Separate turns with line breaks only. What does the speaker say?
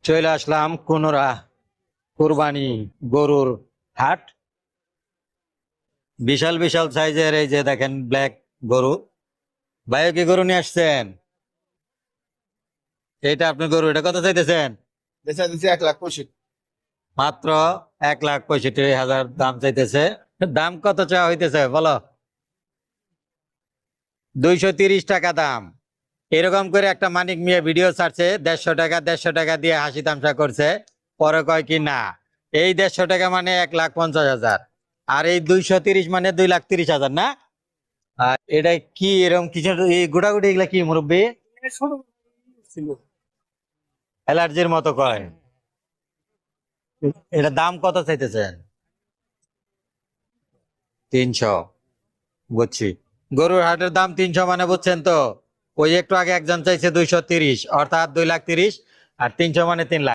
চলে আসলাম কোনরা কুরবানি গরুর হাট। বিশাল বিশাল সাইজের এই যে দেখেন ব্ল্যাক গরু। ভাইও কি গরু নিয়ে আসছেন? এটা আপনি গরু, এটা কত চাইতেছেন?
বেচা দিচ্ছে 1,65,000।
মাত্র 1,65,000 দাম চাইতেছে। দাম কত চাওয়া হইতেছে বলো? 230 টাকা দাম। এরকম করে একটা মানিক মিয়া ভিডিও ছাড়ছে, 150 টাকা দিয়ে হাসি তামসা করছে। পরে কয় কি না, এই 150 টাকা মানে 1,50,000, আর এই 230 মানে 2,30,000 না? আর এটা কি এরকম কিছু এই গোটাগুটি এগুলা কি মুরব্বী? অ্যালার্জির মতো কয়। এটা দাম কত চাইতেছেন? 300। বুঝছি। গরুর হাটের দাম 300 মানে বুঝছেন তো? ওই একটু আগে একজন চাইছে 230, অর্থাৎ 2,30,000, আর 300 মানে 3 লাখ।